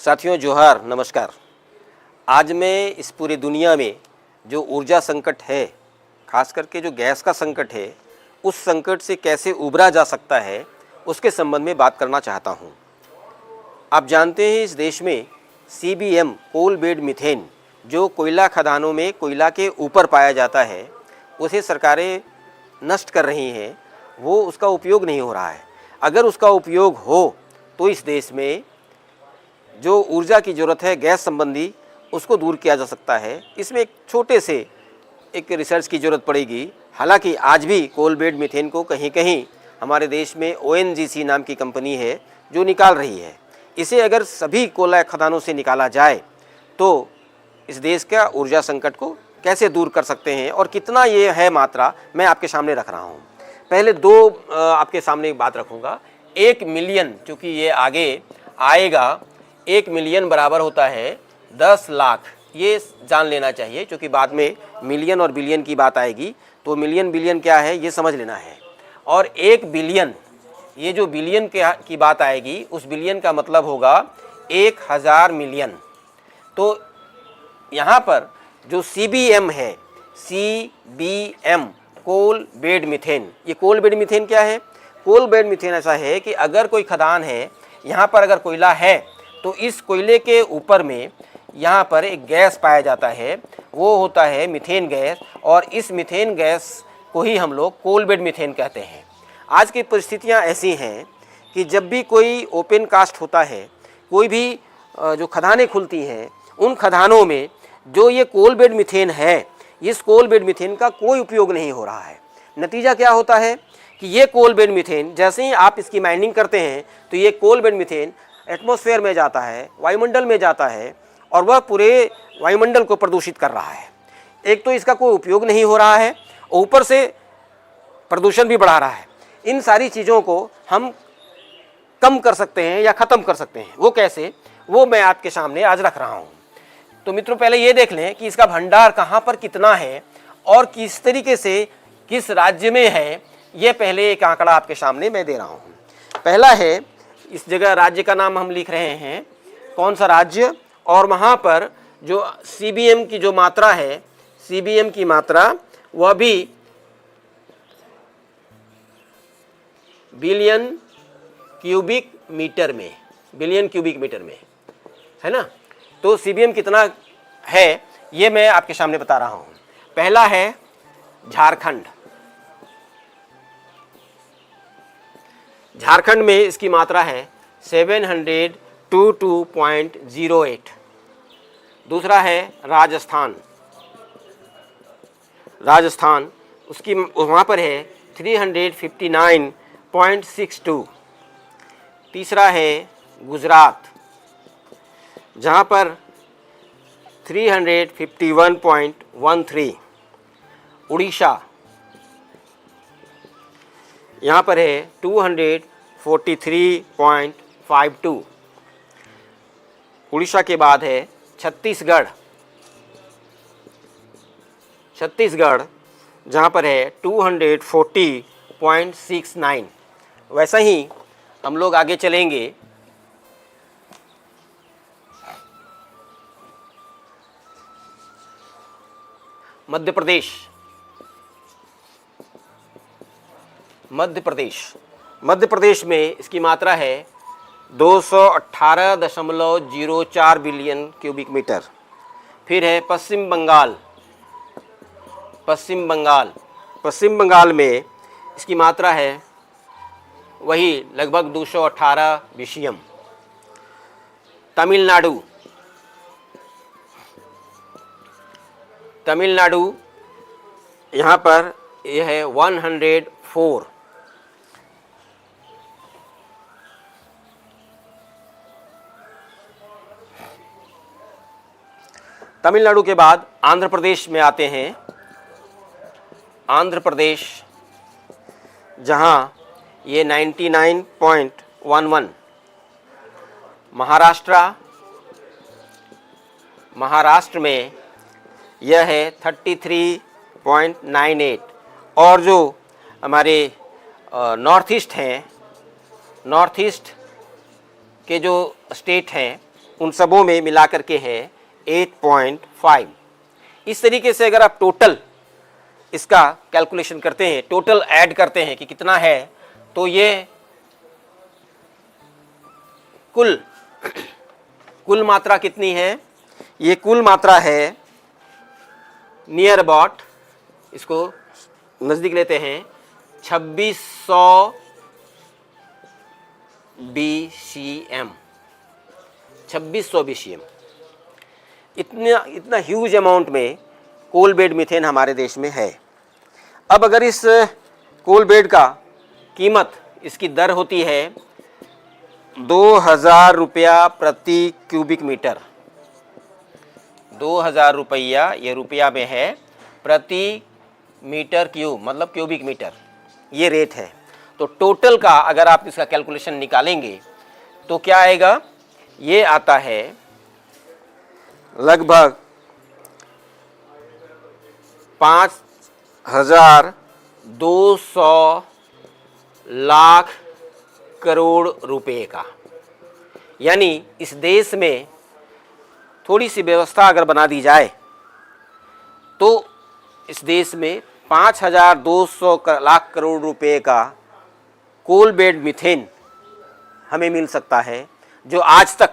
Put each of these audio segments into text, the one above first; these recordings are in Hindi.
साथियों जोहार, नमस्कार। आज मैं इस पूरी दुनिया में जो ऊर्जा संकट है, खास करके जो गैस का संकट है, उस संकट से कैसे उबरा जा सकता है उसके संबंध में बात करना चाहता हूँ। आप जानते हैं इस देश में CBM कोल बेड मीथेन जो कोयला खदानों में कोयला के ऊपर पाया जाता है, उसे सरकारें नष्ट कर रही हैं। वो उसका उपयोग नहीं हो रहा है। अगर उसका उपयोग हो तो इस देश में जो ऊर्जा की ज़रूरत है गैस संबंधी, उसको दूर किया जा सकता है। इसमें एक छोटे से एक रिसर्च की ज़रूरत पड़ेगी। हालांकि आज भी कोल बेड मीथेन को कहीं कहीं हमारे देश में ONGC नाम की कंपनी है जो निकाल रही है। इसे अगर सभी कोयला खदानों से निकाला जाए तो इस देश का ऊर्जा संकट को कैसे दूर कर सकते हैं और कितना ये है मात्रा, मैं आपके सामने रख रहा हूँ। पहले दो आपके सामने बात रखूँगा। 1 मिलियन, चूँकि ये आगे आएगा, 1 मिलियन बराबर होता है 10 लाख। ये जान लेना चाहिए, क्योंकि बाद में मिलियन और बिलियन की बात आएगी तो मिलियन बिलियन क्या है ये समझ लेना है। और 1 बिलियन, ये जो बिलियन की बात आएगी, उस बिलियन का मतलब होगा 1000 मिलियन। तो यहाँ पर जो CBM है, CBM कोल बेड मीथेन, ये कोल बेड मीथेन क्या है? कोल बेड मीथेन ऐसा है कि अगर कोई खदान है, यहाँ पर अगर कोयला है तो इस कोयले के ऊपर में यहाँ पर एक गैस पाया जाता है, वो होता है मीथेन गैस। और इस मीथेन गैस को ही हम लोग कोल बेड मीथेन कहते हैं। आज की परिस्थितियाँ ऐसी हैं कि जब भी कोई ओपन कास्ट होता है, कोई भी जो खदानें खुलती हैं, उन खदानों में जो ये कोल बेड मीथेन है, इस कोल बेड मीथेन का कोई उपयोग नहीं हो रहा है। नतीजा क्या होता है कि ये कोल बेड मीथेन, जैसे ही आप इसकी माइनिंग करते हैं तो ये कोल बेड मीथेन एटमॉस्फेयर में जाता है, वायुमंडल में जाता है, और वह पूरे वायुमंडल को प्रदूषित कर रहा है। एक तो इसका कोई उपयोग नहीं हो रहा है, ऊपर से प्रदूषण भी बढ़ा रहा है। इन सारी चीज़ों को हम कम कर सकते हैं या ख़त्म कर सकते हैं। वो कैसे, वो मैं आपके सामने आज रख रहा हूँ। तो मित्रों, पहले ये देख लें कि इसका भंडार कहाँ पर कितना है और किस तरीके से किस राज्य में है। ये पहले एक आंकड़ा आपके सामने मैं दे रहा हूँ। पहला है, इस जगह राज्य का नाम हम लिख रहे हैं, कौन सा राज्य, और वहाँ पर जो CBM की जो मात्रा है, CBM की मात्रा वह भी बिलियन क्यूबिक मीटर में, बिलियन क्यूबिक मीटर में है ना। तो CBM कितना है ये मैं आपके सामने बता रहा हूँ। पहला है झारखंड। झारखंड में इसकी मात्रा है 722.08। दूसरा है राजस्थान। राजस्थान उसकी वहाँ पर है 359.62। तीसरा है गुजरात, जहाँ पर 351.13। उड़ीसा, यहाँ पर है 243.52। उड़ीसा के बाद है छत्तीसगढ़। छत्तीसगढ़ जहाँ पर है 240.69। वैसा ही हम लोग आगे चलेंगे। मध्य प्रदेश। मध्य प्रदेश में इसकी मात्रा है 218.04 बिलियन क्यूबिक मीटर। फिर है पश्चिम बंगाल। पश्चिम बंगाल में इसकी मात्रा है वही लगभग 218 BCM। तमिलनाडु यहाँ पर यह है 104। तमिलनाडु के बाद आंध्र प्रदेश में आते हैं। आंध्र प्रदेश जहाँ ये 99.11। महाराष्ट्र में यह है 33.98। और जो हमारे नॉर्थ ईस्ट हैं, नॉर्थ ईस्ट के जो स्टेट हैं उन सबों में मिला करके है 8.5। इस तरीके से अगर आप टोटल इसका कैलकुलेशन करते हैं, टोटल ऐड करते हैं कि कितना है, तो ये कुल मात्रा कितनी है? ये कुल मात्रा है नियर अबाउट, इसको नज़दीक लेते हैं, 2600 BCM। 2600 BCM, इतना ह्यूज अमाउंट में कोल बेड मीथेन हमारे देश में है। अब अगर इस कोल बेड का कीमत, इसकी दर होती है 2000 रुपया प्रति क्यूबिक मीटर। 2000 रुपया, ये रुपया में है, प्रति मीटर क्यूब, मतलब क्यूबिक मीटर, ये रेट है। तो टोटल का अगर आप इसका कैलकुलेशन निकालेंगे तो क्या आएगा? ये आता है लगभग 5200 लाख करोड़ रुपए का। यानी इस देश में थोड़ी सी व्यवस्था अगर बना दी जाए तो इस देश में 5200 लाख करोड़ रुपए का कोल बेड मीथेन हमें मिल सकता है, जो आज तक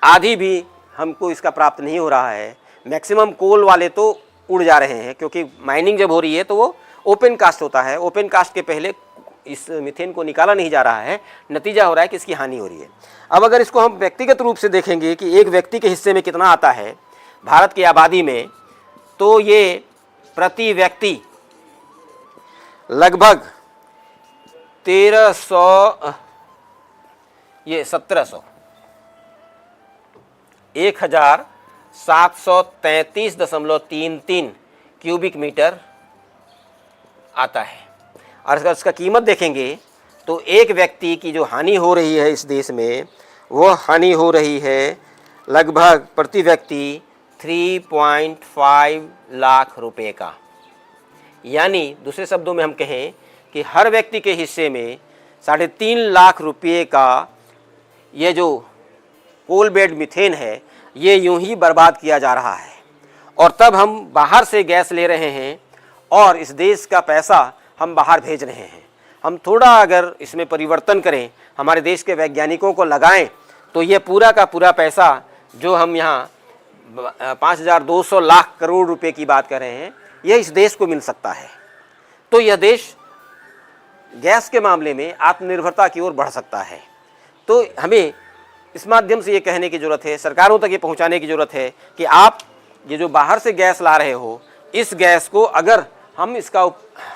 आधी भी हमको इसका प्राप्त नहीं हो रहा है। मैक्सिमम कोल वाले तो उड़ जा रहे हैं, क्योंकि माइनिंग जब हो रही है तो वो ओपन कास्ट होता है। ओपन कास्ट के पहले इस मीथेन को निकाला नहीं जा रहा है, नतीजा हो रहा है कि इसकी हानि हो रही है। अब अगर इसको हम व्यक्तिगत रूप से देखेंगे कि एक व्यक्ति के हिस्से में कितना आता है भारत की आबादी में, तो ये प्रति व्यक्ति लगभग 1733.33 क्यूबिक मीटर आता है। और अगर इसका कीमत देखेंगे तो एक व्यक्ति की जो हानि हो रही है इस देश में, वो हानि हो रही है लगभग प्रति व्यक्ति 3.5 लाख रुपए का। यानी दूसरे शब्दों में हम कहें कि हर व्यक्ति के हिस्से में 3.5 लाख रुपये का ये जो कोल बेड मीथेन है, ये यूं ही बर्बाद किया जा रहा है। और तब हम बाहर से गैस ले रहे हैं और इस देश का पैसा हम बाहर भेज रहे हैं। हम थोड़ा अगर इसमें परिवर्तन करें, हमारे देश के वैज्ञानिकों को लगाएं, तो ये पूरा का पूरा पैसा जो हम यहाँ 5200 लाख करोड़ रुपए की बात कर रहे हैं, यह इस देश को मिल सकता है। तो यह देश गैस के मामले में आत्मनिर्भरता की ओर बढ़ सकता है। तो हमें इस माध्यम से ये कहने की ज़रूरत है, सरकारों तक ये पहुंचाने की ज़रूरत है कि आप ये जो बाहर से गैस ला रहे हो, इस गैस को अगर हम इसका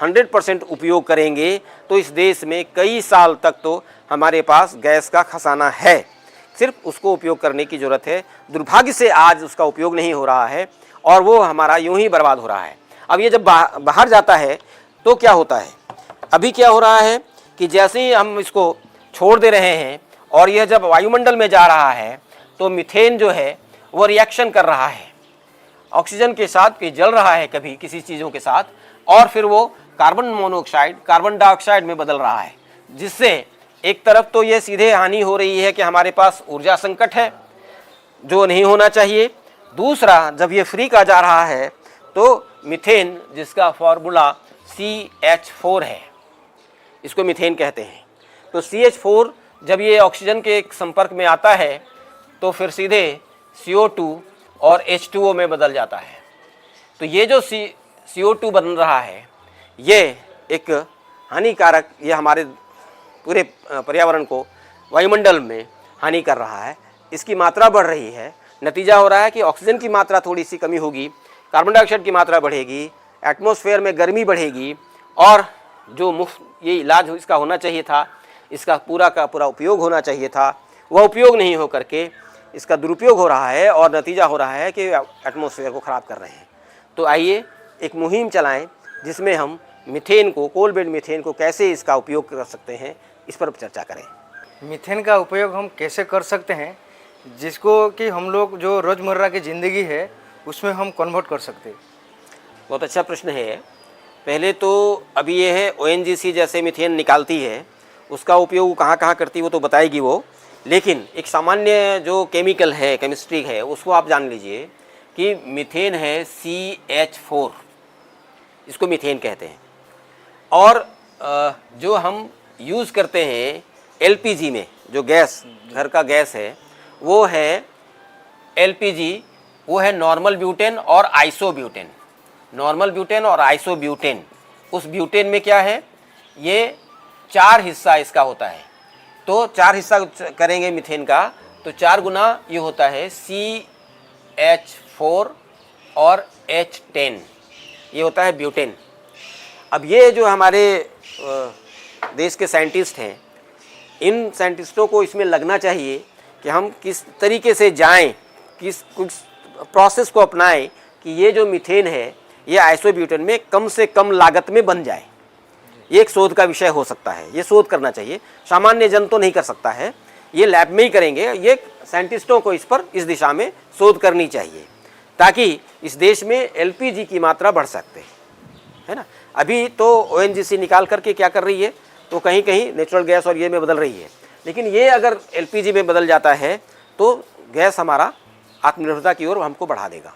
100% उपयोग करेंगे तो इस देश में कई साल तक तो हमारे पास गैस का खजाना है। सिर्फ उसको उपयोग करने की ज़रूरत है। दुर्भाग्य से आज उसका उपयोग नहीं हो रहा है और वो हमारा यूं ही बर्बाद हो रहा है। अब ये जब बाहर जाता है तो क्या होता है? अभी क्या हो रहा है कि जैसे ही हम इसको छोड़ दे रहे हैं और यह जब वायुमंडल में जा रहा है तो मीथेन जो है वो रिएक्शन कर रहा है ऑक्सीजन के साथ, कि जल रहा है कभी किसी चीज़ों के साथ, और फिर वो कार्बन मोनोऑक्साइड, कार्बन डाइऑक्साइड में बदल रहा है। जिससे एक तरफ तो ये सीधे हानि हो रही है कि हमारे पास ऊर्जा संकट है जो नहीं होना चाहिए। दूसरा, जब ये फ्री का जा रहा है तो मीथेन, जिसका फॉर्मूला CH4 है, इसको मीथेन कहते हैं, तो CH4 जब ये ऑक्सीजन के संपर्क में आता है तो फिर सीधे CO2 और H2O में बदल जाता है। तो ये जो CO2 बन रहा है, ये एक हानिकारक, ये हमारे पूरे पर्यावरण को, वायुमंडल में हानि कर रहा है। इसकी मात्रा बढ़ रही है। नतीजा हो रहा है कि ऑक्सीजन की मात्रा थोड़ी सी कमी होगी, कार्बन डाइऑक्साइड की मात्रा बढ़ेगी, एटमॉस्फेयर में गर्मी बढ़ेगी, और जो मुफ्त ये इलाज इसका होना चाहिए था, इसका पूरा का पूरा उपयोग होना चाहिए था, वह उपयोग नहीं हो करके इसका दुरुपयोग हो रहा है और नतीजा हो रहा है कि एटमॉस्फेयर को ख़राब कर रहे हैं। तो आइए एक मुहिम चलाएं जिसमें हम मीथेन को, कोल बेड मीथेन को कैसे इसका उपयोग कर सकते हैं, इस पर चर्चा करें। मीथेन का उपयोग हम कैसे कर सकते हैं जिसको कि हम लोग जो रोज़मर्रा की ज़िंदगी है उसमें हम कन्वर्ट कर सकते हैं। बहुत अच्छा प्रश्न है। पहले तो अभी ये है ONGC जैसे मीथेन निकालती है, उसका उपयोग कहाँ कहाँ करती है वो तो बताएगी वो, लेकिन एक सामान्य जो केमिकल है, केमिस्ट्री है, उसको आप जान लीजिए कि मीथेन है CH4, इसको मीथेन कहते हैं। और जो हम यूज़ करते हैं LPG में, जो गैस घर का गैस है, वो है LPG, वो है नॉर्मल ब्यूटेन और आइसोब्यूटेन। नॉर्मल ब्यूटेन और आइसोब्यूटेन, उस ब्यूटेन में क्या है, ये 4 हिस्सा इसका होता है। तो 4 हिस्सा करेंगे मीथेन का, तो 4 गुना ये होता है CH4 और H10, ये होता है ब्यूटेन। अब ये जो हमारे देश के साइंटिस्ट हैं, इन साइंटिस्टों को इसमें लगना चाहिए कि हम किस तरीके से जाएं, किस प्रोसेस को अपनाएं कि ये जो मीथेन है ये आइसोब्यूटेन में कम से कम लागत में बन जाए। ये एक शोध का विषय हो सकता है, ये शोध करना चाहिए। सामान्य जन तो नहीं कर सकता है, ये लैब में ही करेंगे। ये साइंटिस्टों को इस दिशा में शोध करनी चाहिए, ताकि इस देश में LPG की मात्रा बढ़ सकते है ना। अभी तो ONGC निकाल करके क्या कर रही है, तो कहीं कहीं नेचुरल गैस और ये में बदल रही है, लेकिन ये अगर LPG में बदल जाता है तो गैस हमारा आत्मनिर्भरता की ओर हमको बढ़ा देगा।